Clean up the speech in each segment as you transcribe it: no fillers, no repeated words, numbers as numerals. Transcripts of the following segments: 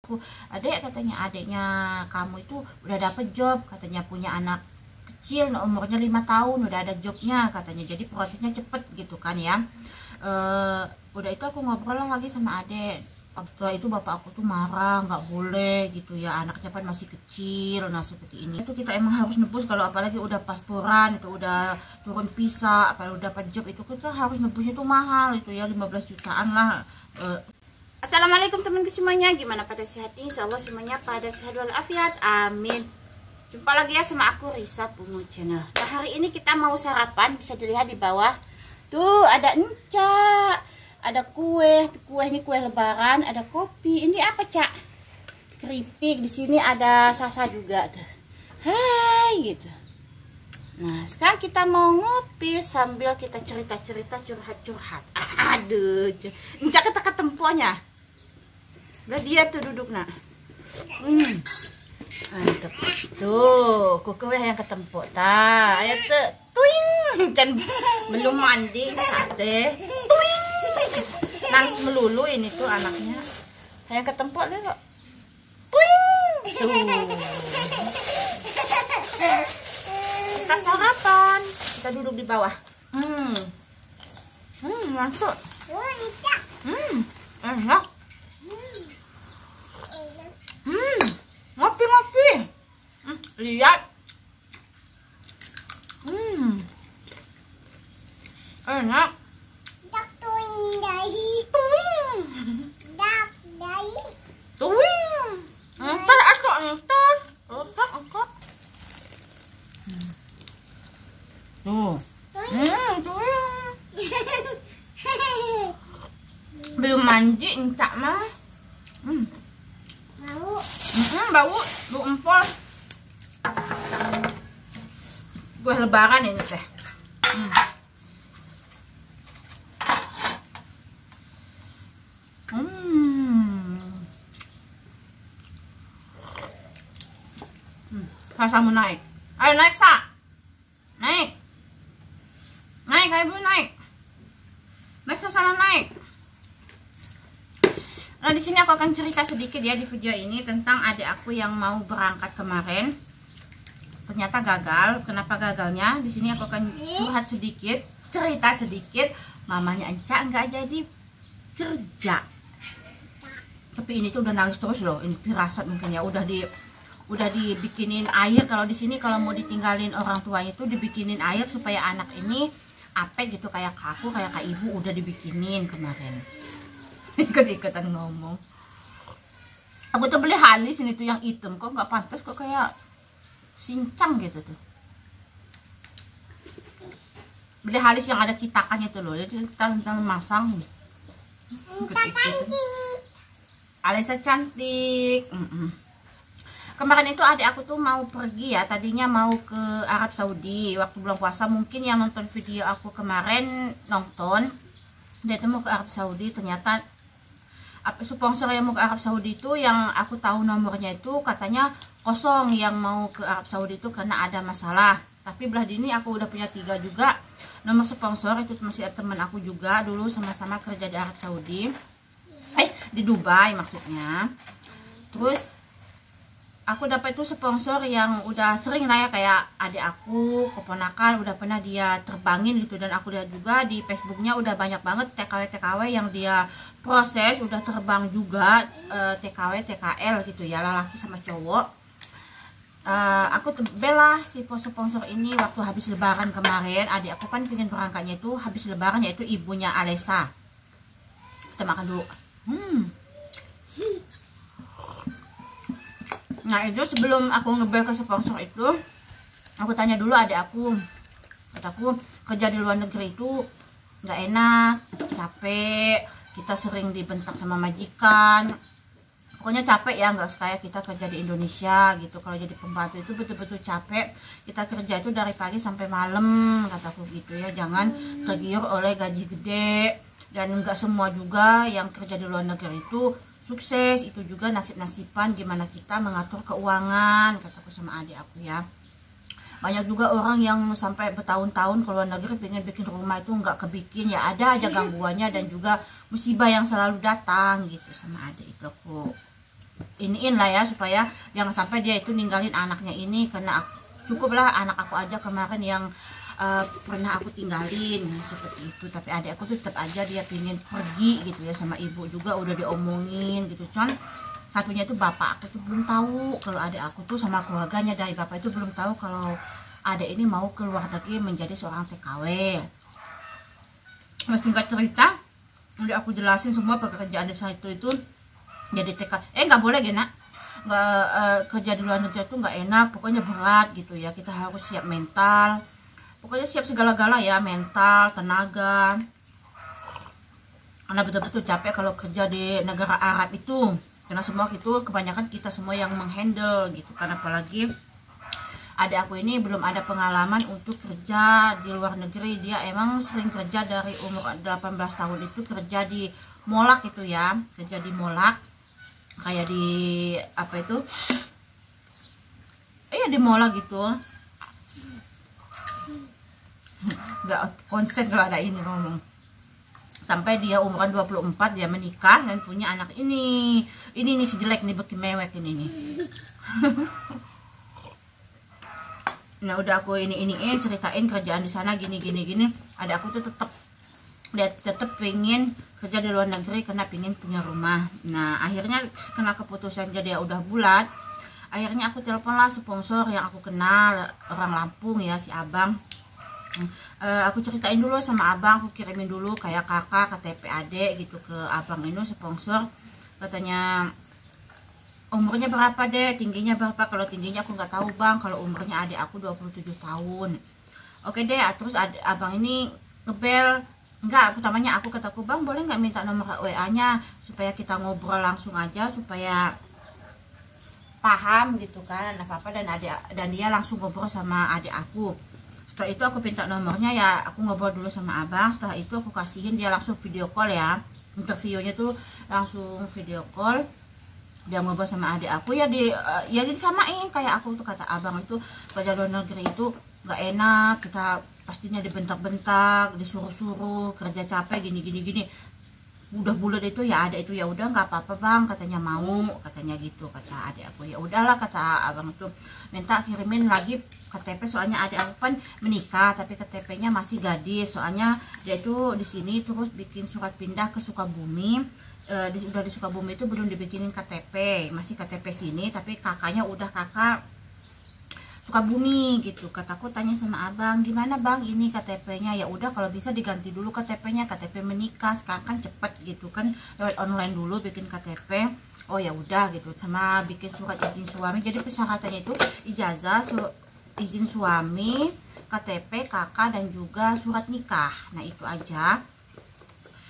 aku, adek katanya, adeknya kamu itu udah dapet job, katanya punya anak kecil umurnya 5 tahun udah ada jobnya katanya, jadi prosesnya cepet gitu kan ya. Udah itu aku ngobrol lagi sama adek. Setelah itu bapak aku tuh marah, nggak boleh gitu ya, anaknya kan masih kecil. Nah seperti ini itu kita emang harus nebus, kalau apalagi udah pasporan itu udah turun visa, apalagi udah dapat job itu kita harus nebus, itu mahal itu ya, 15 jutaan lah. Assalamualaikum teman-teman semuanya, gimana pada sehat? Insyaallah semuanya pada sehat walafiat, amin. Jumpa lagi ya sama aku Risa Bungo Channel. Nah hari ini kita mau sarapan, bisa dilihat di bawah tuh ada encak, ada kue ini kue lebaran, ada kopi. Ini apa, Cak? Keripik. Di sini ada Sasa juga tuh. Hai gitu. Nah, sekarang kita mau ngopi sambil kita cerita-cerita, curhat-curhat. Aduh, encak ketek temponya. Udah dia tuh duduk nak. Mantap. Tuh, kue yang ketempo ta. Ayo tuh, tuing. Dan belum mandi sate. Tuing. Nangis melulu ini tuh anaknya. Kayak ketempok deh kok. Tuing. Tuh. Kita sarapan. Kita duduk di bawah. Masuk. Enak. Ngopi-ngopi. Lihat. Enak. Ntar aku ntar angkat. Tuh. Belum mandi encak mah. Bau empol. Kue lebaran ini teh. Sasamu naik. Ayo naik, Sa. Naik. Naik, ayo naik. Naik, Sasana naik. Nah, di sini aku akan cerita sedikit ya di video ini tentang adik aku yang mau berangkat kemarin. Ternyata gagal. Kenapa gagalnya? Di sini aku akan curhat sedikit, cerita sedikit. Mamanya Encak nggak jadi kerja. Tapi ini tuh udah nangis terus loh. Ini firasat mungkin ya, udah dibikinin air. Kalau di sini kalau mau ditinggalin orang tuanya itu dibikinin air supaya anak ini apek gitu, kayak kaku, kayak kak ibu, udah dibikinin kemarin. Ikut-ikutan ngomong. Aku tuh beli halis ini tuh yang hitam, kok nggak pantas, kok kayak sincang gitu tuh. Beli halis yang ada citakannya tuh loh, jadi kita masang. Alisa cantik. Kemarin itu adik aku tuh mau pergi ya, tadinya mau ke Arab Saudi waktu bulan puasa. Mungkin yang nonton video aku kemarin nonton, dia tuh mau ke Arab Saudi. Ternyata sponsor yang mau ke Arab Saudi itu, yang aku tahu nomornya itu katanya kosong yang mau ke Arab Saudi itu karena ada masalah. Tapi belah dini aku udah punya 3 juga nomor sponsor, itu masih teman aku juga dulu sama-sama kerja di Arab Saudi, di Dubai maksudnya. Terus aku dapat itu sponsor yang udah sering lah ya, kayak adik aku, keponakan udah pernah dia terbangin gitu. Dan aku lihat juga di Facebooknya udah banyak banget TKW yang dia proses, udah terbang juga, TKW, TKL gitu ya, lelaki sama cowok. Aku bela si sponsor ini waktu habis lebaran kemarin. Adik aku kan pengen berangkatnya itu habis lebaran, yaitu ibunya Alesa. Kita makan dulu. Nah itu sebelum aku ngebel ke sponsor itu, aku tanya dulu adik aku. Kataku kerja di luar negeri itu nggak enak, capek, kita sering dibentak sama majikan. Pokoknya capek ya, nggak kayak kita kerja di Indonesia gitu. Kalau jadi pembantu itu betul-betul capek. Kita kerja itu dari pagi sampai malam, kataku gitu ya. Jangan tergiur oleh gaji gede. Dan nggak semua juga yang kerja di luar negeri itu sukses. Itu juga nasib-nasiban gimana kita mengatur keuangan, kataku sama adik aku ya. Banyak juga orang yang sampai bertahun-tahun ke luar negeri pengen bikin rumah itu nggak kebikin ya, ada aja gangguannya dan juga musibah yang selalu datang gitu sama adik itu aku. iniin lah ya, supaya jangan sampai dia itu ninggalin anaknya ini, karena cukuplah anak aku aja kemarin yang pernah aku tinggalin seperti itu. Tapi adik aku tuh tetap aja dia pingin pergi gitu ya, sama ibu juga udah diomongin gitu. Cuman satunya itu bapak aku tuh belum tahu kalau adik aku tuh sama keluarganya dari bapak itu belum tahu kalau adik ini mau keluar negeri menjadi seorang TKW. Nah, singkat cerita udah aku jelasin semua pekerjaan di sana itu jadi TK. Nggak boleh ya nak, nggak kerja di luar negeri itu nggak enak, pokoknya berat gitu ya, kita harus siap mental, pokoknya siap segala-gala ya, mental, tenaga, karena betul-betul capek kalau kerja di negara Arab itu, karena semua itu kebanyakan kita semua yang menghandle gitu kan. Apalagi adik aku ini belum ada pengalaman untuk kerja di luar negeri, dia emang sering kerja dari umur 18 tahun itu kerja di molak itu ya, kerja di molak kayak di apa itu, di molak gitu. Nggak konsen kalau ada ini ngomong. Sampai dia umuran 24 dia menikah dan punya anak ini nih si jelek nih, beki mewek ini nih. Nah udah aku iniin ceritain kerjaan di sana gini. Ada aku tuh tetap pengen kerja di luar negeri karena pengen punya rumah. Nah akhirnya kena keputusan jadi udah bulat. Akhirnya aku telepon lah sponsor yang aku kenal, orang Lampung ya, si abang. Aku ceritain dulu sama abang, aku kirimin dulu kayak kakak KTP adik gitu ke abang ini sponsor. Katanya umurnya berapa deh, tingginya berapa. Kalau tingginya aku nggak tahu bang, kalau umurnya adik aku 27 tahun. Oke deh, terus abang ini ngebel. Enggak, pertamanya aku kataku bang boleh nggak minta nomor WA nya supaya kita ngobrol langsung aja, supaya paham gitu kan apa-apa, dan dia langsung ngobrol sama adik aku. Setelah itu aku minta nomornya ya, aku ngobrol dulu sama abang. Setelah itu aku kasihin dia langsung video call ya, interviewnya tuh langsung video call. Dia ngobrol sama adik aku ya, disamain kayak aku tuh, kata abang itu kerja luar negeri itu nggak enak, kita pastinya dibentak-bentak, disuruh-suruh, kerja capek gini. Udah bulat itu ya, ada itu ya udah nggak apa-apa bang, katanya mau, katanya gitu kata adik aku. Ya udahlah kata abang tuh, minta kirimin lagi KTP, soalnya adik aku kan menikah tapi KTP-nya masih gadis, soalnya dia itu di sini terus bikin surat pindah ke Sukabumi. Udah di Sukabumi itu belum dibikinin KTP, masih KTP sini, tapi kakaknya udah kakak Sukabumi gitu. Kataku tanya sama abang, gimana bang ini KTP-nya? Ya udah kalau bisa diganti dulu KTP-nya, KTP menikah sekarang kan cepet gitu kan, lewat online dulu bikin KTP. Oh ya udah gitu, sama bikin surat izin suami. Jadi persyaratannya itu ijazah, izin suami, KTP kakak, dan juga surat nikah. Nah itu aja.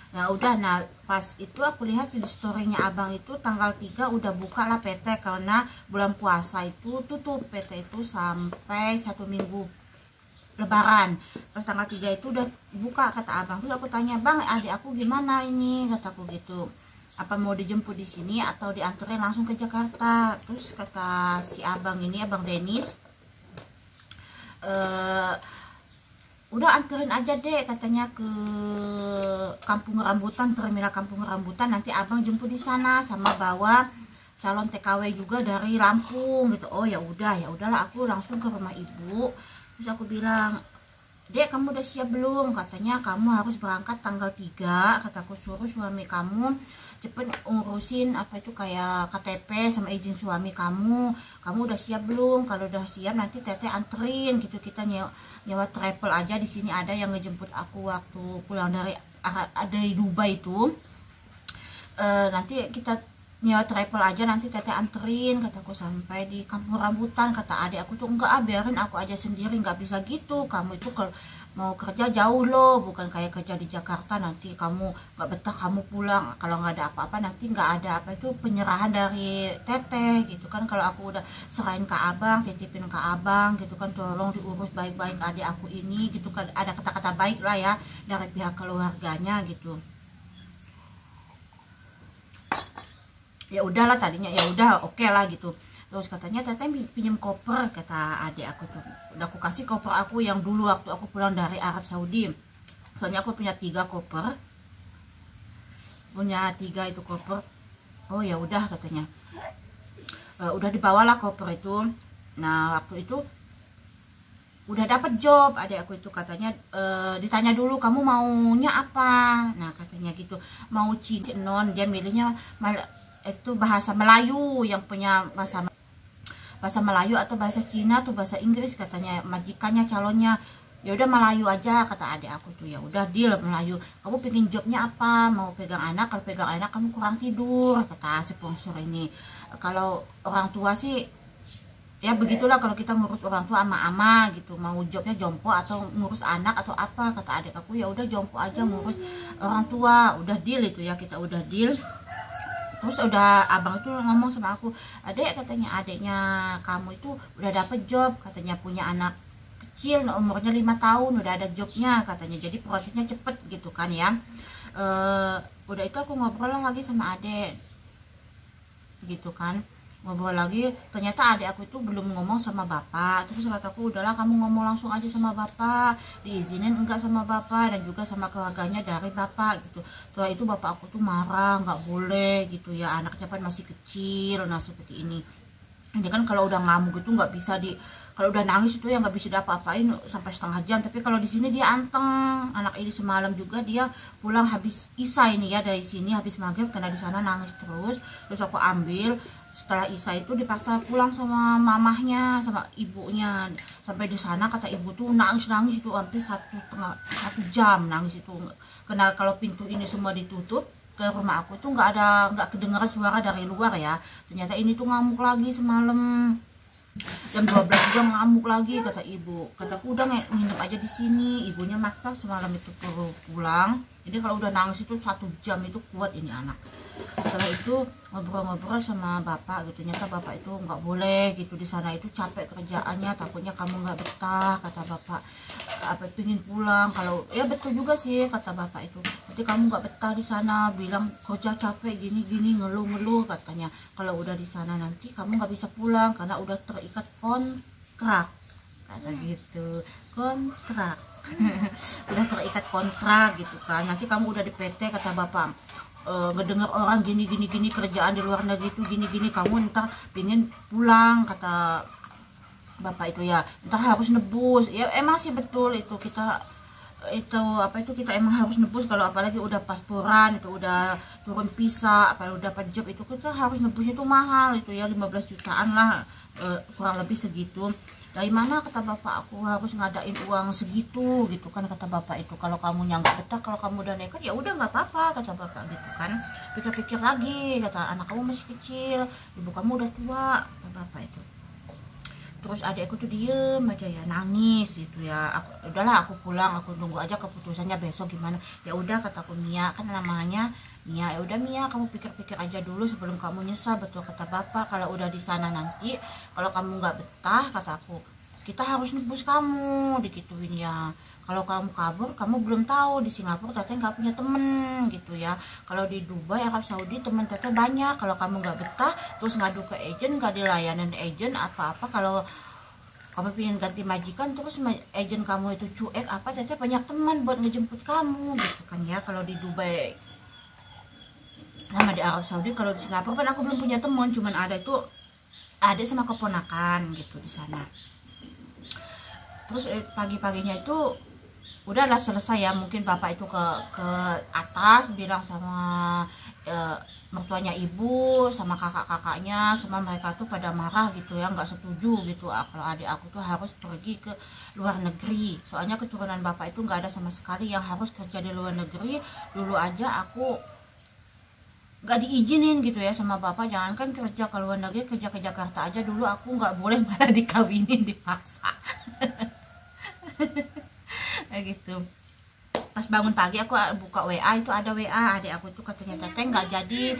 Nah udah, nah pas itu aku lihat di storynya abang itu tanggal 3 udah buka lah PT, karena bulan puasa itu tutup PT itu sampai 1 minggu lebaran. Pas tanggal 3 itu udah buka kata abang. Terus aku tanya, bang adik aku gimana ini, kataku gitu, apa mau dijemput di sini atau dianterin langsung ke Jakarta? Terus kata si abang ini, abang Denis, udah anterin aja deh katanya ke Kampung Rambutan, terminal Kampung Rambutan, nanti abang jemput di sana sama bawa calon TKW juga dari Lampung gitu. Oh ya udahlah, aku langsung ke rumah ibu. Terus aku bilang, dek kamu udah siap belum? Katanya kamu harus berangkat tanggal 3, kataku, suruh suami kamu cepet ngurusin apa itu kayak KTP sama izin suami kamu udah siap belum? Kalau udah siap nanti teteh anterin gitu, kita nyewa travel aja, di sini ada yang ngejemput aku waktu pulang dari Dubai itu. Nanti kita nyewa travel aja, nanti teteh anterin, kataku, sampai di Kampung Rambutan. Kata adik aku tuh, enggak biarin aku aja sendiri, nggak bisa gitu, kamu itu kalau mau kerja jauh loh, bukan kayak kerja di Jakarta nanti kamu nggak betah kamu pulang, kalau nggak ada apa-apa nanti nggak ada apa itu penyerahan dari teteh gitu kan. Kalau aku udah serahin ke abang, titipin ke abang gitu kan, tolong diurus baik-baik adik aku ini gitu kan, ada kata-kata baik lah ya dari pihak keluarganya gitu. Ya udahlah tadinya, ya udah oke lah gitu. Terus katanya teteh pinjam koper, kata adik aku tuh. Udah aku kasih koper aku yang dulu waktu aku pulang dari Arab Saudi. Soalnya aku punya 3 koper. Punya 3 itu koper. Oh ya udah katanya. udah dibawalah koper itu. Nah waktu itu udah dapat job adik aku itu, katanya ditanya dulu kamu maunya apa. Nah katanya gitu, mau cincin non, dia milihnya itu bahasa Melayu, yang punya bahasa Melayu atau bahasa Cina atau bahasa Inggris, katanya majikannya calonnya. Ya udah Melayu aja kata adik aku tuh. Ya udah deal Melayu. Kamu pengen jobnya apa? Mau pegang anak? Kalau pegang anak kamu kurang tidur kata sponsor ini. Kalau orang tua sih ya begitulah, kalau kita ngurus orang tua ama-ama gitu, mau jobnya jompo atau ngurus anak atau apa kata adik aku. Ya udah jompo aja ngurus orang tua. Udah deal itu ya, kita udah deal. Terus udah abang itu ngomong sama aku, adek katanya adeknya kamu itu udah dapet job, katanya punya anak kecil umurnya 5 tahun, udah ada jobnya katanya, jadi prosesnya cepet gitu kan ya. Udah itu aku ngobrol lagi sama adek gitu kan, ngobrol lagi, ternyata adik aku itu belum ngomong sama bapak. Terus kataku udahlah kamu ngomong langsung aja sama bapak, diizinin enggak sama bapak dan juga sama keluarganya dari bapak gitu. Setelah itu bapak aku tuh marah, nggak boleh gitu ya, anaknya kan masih kecil. Nah seperti ini kan kalau udah ngamuk gitu nggak bisa kalau udah nangis itu ya nggak bisa diapa-apain sampai setengah jam. Tapi kalau di sini dia anteng. Anak ini semalam juga dia pulang habis isya ini ya, dari sini habis maghrib, karena di sana nangis terus aku ambil. Setelah isya itu dipaksa pulang sama mamahnya sama ibunya. Sampai di sana kata ibu tuh nangis itu hampir 1 jam nangis itu. Karena kalau pintu ini semua ditutup ke rumah aku tuh nggak kedengaran suara dari luar ya. Ternyata ini tuh ngamuk lagi semalam. Jam 12 juga ngamuk lagi kata ibu. Kataku udah nginep aja di sini. Ibunya maksa semalam itu pulang. Jadi kalau udah nangis itu 1 jam itu kuat ini anak. Setelah itu ngobrol-ngobrol sama bapak gitu, ternyata bapak itu nggak boleh gitu, di sana itu capek kerjaannya, takutnya kamu nggak betah kata bapak. Apa pingin pulang, kalau ya betul juga sih kata bapak itu, nanti kamu nggak betah di sana, bilang kerja capek gini ngeluh katanya. Kalau udah di sana nanti kamu nggak bisa pulang karena udah terikat kontrak kata gitu, kontrak. Udah terikat kontrak gitu kan, nanti kamu udah di PT kata bapak. Ngedengar orang gini kerjaan di luar negeri itu gini kamu ntar pingin pulang kata bapak itu ya, ntar harus nebus. Ya emang sih betul itu, kita emang harus nebus. Kalau apalagi udah pasporan itu udah turun visa, apalagi udah dapat job itu kita harus nebus, itu mahal itu ya, 15 jutaan lah kurang lebih segitu. Dari mana kata bapak, aku harus ngadain uang segitu gitu kan kata bapak itu. Kalau kamu nggak betah, kalau kamu udah nekat ya udah nggak apa-apa kata bapak gitu kan. Pikir-pikir lagi, kata anak kamu masih kecil, ibu kamu udah tua kata bapak itu. Terus adikku tuh diem aja ya, nangis gitu ya. Udahlah aku pulang, aku tunggu aja keputusannya besok gimana. Ya udah kataku, Mia kan namanya Mia, ya udah Mia kamu pikir-pikir aja dulu sebelum kamu nyesal. Betul kata bapak, kalau udah di sana nanti kalau kamu nggak betah kataku, kita harus nebus kamu digituin ya. Kalau kamu kabur, kamu belum tahu di Singapura teteh nggak punya temen gitu ya. Kalau di Dubai, Arab Saudi temen teteh banyak. Kalau kamu nggak betah, terus ngadu ke agent, nggak dilayanin agent apa-apa. Kalau kamu pengen ganti majikan, terus agent kamu itu cuek apa, teteh banyak teman buat ngejemput kamu gitu kan ya. Kalau di Dubai sama di Arab Saudi, kalau di Singapura kan aku belum punya teman, cuman ada itu adik sama keponakan gitu di sana. Terus pagi-paginya itu udahlah selesai ya, mungkin bapak itu ke atas bilang sama mertuanya ibu sama kakak-kakaknya, semua mereka tuh pada marah gitu ya, nggak setuju gitu kalau adik aku tuh harus pergi ke luar negeri. Soalnya keturunan bapak itu nggak ada sama sekali yang harus kerja di luar negeri. Dulu aja aku nggak diizinin gitu ya sama bapak, jangankan kerja ke luar negeri, kerja ke Jakarta aja dulu aku nggak boleh, malah dikawinin dipaksa. Gitu. Pas bangun pagi aku buka WA, itu ada WA adik aku tuh, katanya teteh nggak jadi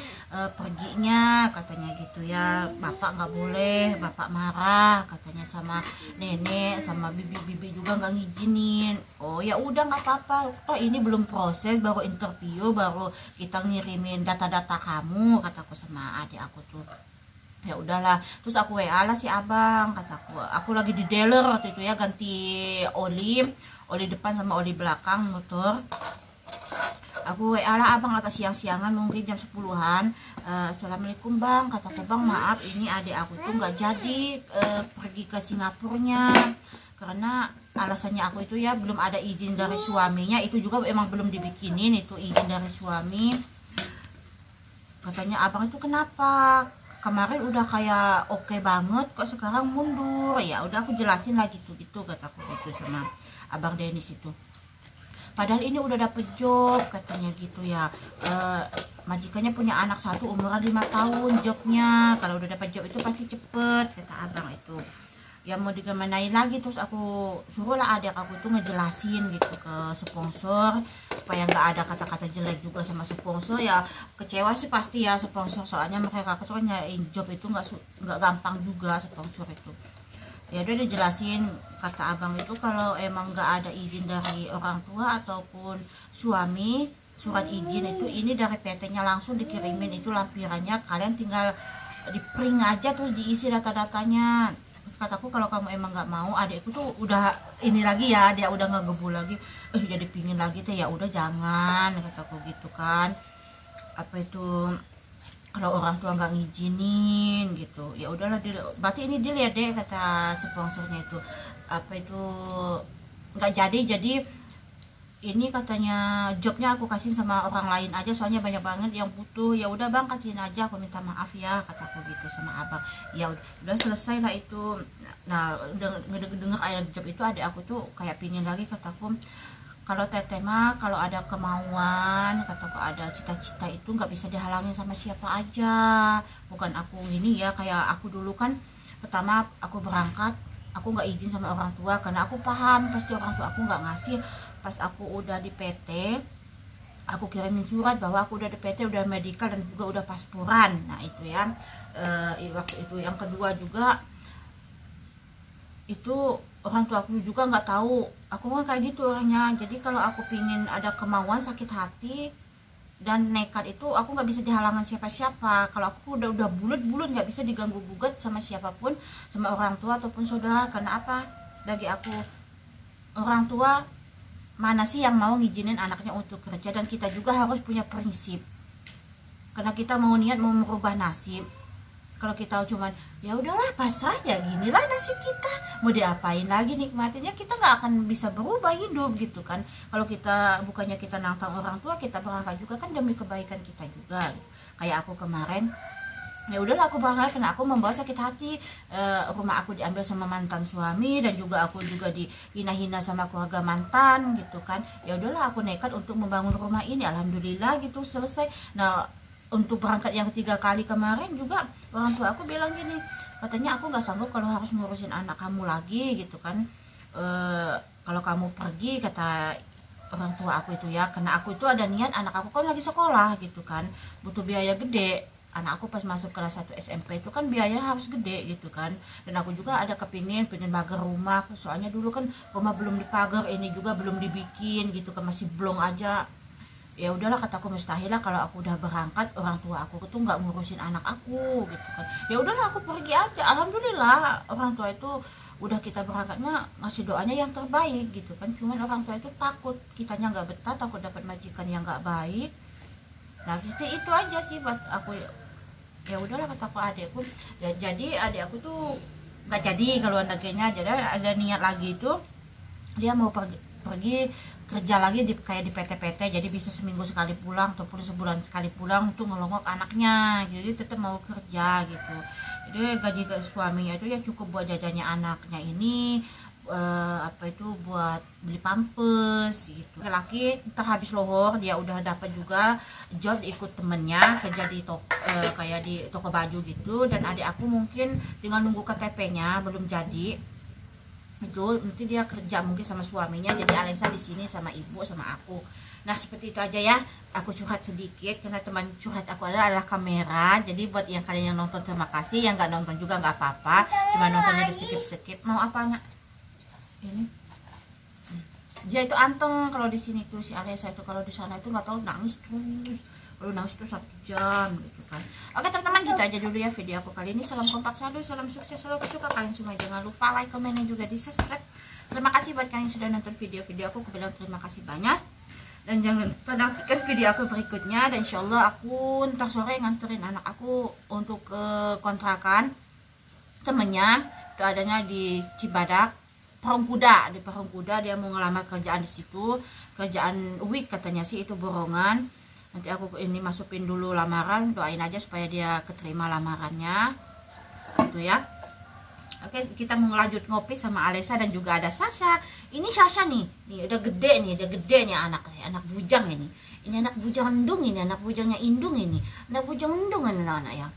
perginya katanya gitu ya, bapak nggak boleh, bapak marah katanya sama nenek sama bibi juga nggak ngizinin. Oh ya udah nggak apa-apa, toh ini belum proses, baru interview, baru kita ngirimin data-data kamu kataku sama adik aku tuh. Ya udahlah, terus aku WA lah si abang, kataku aku lagi di dealer waktu itu ya, ganti oli depan sama oli belakang motor. Aku WA lah abang agak siang-siangan, mungkin jam 10-an. Assalamualaikum bang, kataku bang maaf ini adik aku tuh nggak jadi pergi ke Singapurnya karena alasannya aku itu ya belum ada izin dari suaminya, itu juga emang belum dibikinin itu izin dari suami. Katanya abang itu kenapa kemarin udah kayak oke banget kok sekarang mundur. Ya udah aku jelasin lah gitu kataku gitu sama abang Denis itu. Padahal ini udah dapet job katanya gitu ya. Majikannya punya anak satu umuran 5 tahun jobnya. Kalau udah dapat job itu pasti cepet kata abang itu. Ya mau digimanain lagi, terus aku suruhlah adik aku tuh ngejelasin gitu ke sponsor supaya nggak ada kata-kata jelek juga sama sponsor. Ya kecewa sih pasti ya sponsor, soalnya mereka tuh kan nyariin job itu nggak gampang juga sponsor itu. Ya udah dijelasin kata abang itu kalau emang nggak ada izin dari orang tua ataupun suami, surat izin itu ini dari PT-nya langsung dikirimin itu lampirannya, kalian tinggal di print aja terus diisi data-datanya. Terus kataku kalau kamu emang nggak mau, adikku tuh udah ini lagi ya, dia udah ngegebu lagi, jadi pingin lagi teh, ya udah jangan kataku gitu kan. Apa itu kalau orang tua nggak ngizinin gitu, ya udahlah berarti ini dilihat deh kata sponsornya itu. Apa itu nggak jadi ini katanya jobnya aku kasihin sama orang lain aja soalnya banyak banget yang butuh. Ya udah bang kasihin aja, aku minta maaf ya kataku gitu sama abang. Ya udah selesai lah itu. Nah denger ayat job itu adik aku tuh kayak pingin lagi kataku. Kalau teteh mah kalau ada kemauan, kataku ada cita-cita itu nggak bisa dihalangin sama siapa aja. Bukan aku ini ya, kayak aku dulu kan pertama aku berangkat, aku nggak izin sama orang tua karena aku paham pasti orang tua aku nggak ngasih. Pas aku udah di PT, aku kirimin surat bahwa aku udah di PT, udah medical dan juga udah pasporan. Nah itu ya, waktu itu yang kedua juga itu orang tua aku juga nggak tahu aku kan kayak gitu orangnya. Jadi kalau aku pingin ada kemauan sakit hati dan nekat itu aku nggak bisa dihalangan siapa-siapa. Kalau aku udah bulat nggak bisa diganggu gugat sama siapapun, sama orang tua ataupun saudara. Karena apa, bagi aku orang tua mana sih yang mau ngizinin anaknya untuk kerja, dan kita juga harus punya prinsip karena kita mau niat mau merubah nasib. Kalau kita cuman ya udahlah pasrah ya ginilah nasib kita, mau diapain lagi nikmatinya, kita nggak akan bisa berubah hidup gitu kan. Kalau kita bukannya kita nantang orang tua, kita berangkat juga kan demi kebaikan kita juga. Kayak aku kemarin, ya udahlah aku berangkat karena aku membawa sakit hati, rumah aku diambil sama mantan suami dan juga aku juga dihina-hina sama keluarga mantan gitu kan. Ya udahlah aku nekat untuk membangun rumah ini, alhamdulillah gitu selesai. Nah untuk berangkat yang 3 kali kemarin juga orang tua aku bilang gini, katanya aku nggak sanggup kalau harus ngurusin anak kamu lagi gitu kan. Kalau kamu pergi, kata orang tua aku itu ya, karena aku itu ada niat anak aku kan lagi sekolah gitu kan, butuh biaya gede. Anak aku pas masuk kelas 1 SMP itu kan biayanya harus gede gitu kan. Dan aku juga ada pengen pagar rumah, soalnya dulu kan rumah belum dipagar, ini juga belum dibikin gitu kan, masih blong aja. Ya udahlah kataku, mustahil lah kalau aku udah berangkat orang tua aku tuh nggak ngurusin anak aku gitu kan. Ya udahlah aku pergi aja, alhamdulillah orang tua itu udah kita berangkatnya ngasih doanya yang terbaik gitu kan. Cuman orang tua itu takut kitanya nggak betah, takut dapat majikan yang nggak baik. Nah gitu, itu aja sih buat aku. Ya udahlah kataku adekku, ya, jadi adik aku tuh nggak jadi kalau negerinya. Jadi ada niat lagi itu dia mau pergi kerja lagi kayak di PT-PT, jadi bisa seminggu sekali pulang ataupun sebulan sekali pulang untuk ngelongok anaknya. Jadi tetap mau kerja gitu. Jadi gaji suaminya itu ya cukup buat jajannya anaknya ini, apa itu buat beli pampers gitu. Laki terhabis lohor dia udah dapat juga job ikut temennya kerja di kayak di toko baju gitu. Dan adik aku mungkin tinggal nunggu KTP-nya belum jadi. Itu nanti dia kerja mungkin sama suaminya, jadi Alisa di sini sama ibu sama aku. Nah seperti itu aja ya, aku curhat sedikit karena teman curhat aku adalah kamera. Jadi buat yang kalian yang nonton terima kasih, yang nggak nonton juga nggak apa-apa, cuma nontonnya di skip. Mau apa nggak ini? Dia itu anteng kalau di sini tuh si Alisa itu, kalau di sana itu nggak tahu nangis terus. Kalau nangis itu 1 jam gitu kan. Oke teman-teman, gitu aja dulu ya video aku kali ini. Salam kompak selalu, salam sukses selalu. Suka kalian semua jangan lupa like, komen, dan juga di subscribe. Terima kasih buat kalian yang sudah nonton video aku bilang terima kasih banyak. Dan jangan lupa nantikan video aku berikutnya. Dan insya Allah aku ntar sore nganterin anak aku untuk ke kontrakan temennya. Itu adanya di Cibadak, Parung Kuda. Di Parung Kuda dia mau ngelamar kerjaan di situ. Kerjaan week katanya sih, itu borongan. Nanti aku ini masukin dulu lamaran. Doain aja supaya dia keterima lamarannya. Gitu ya. Oke, kita mau lanjut ngopi sama Alesa dan juga ada Sasha. Ini Sasha nih udah gede nih anak bujang ini. Ini anak bujang endung ini, anak bujangnya indung ini. Anak bujang endung anak-anak ya.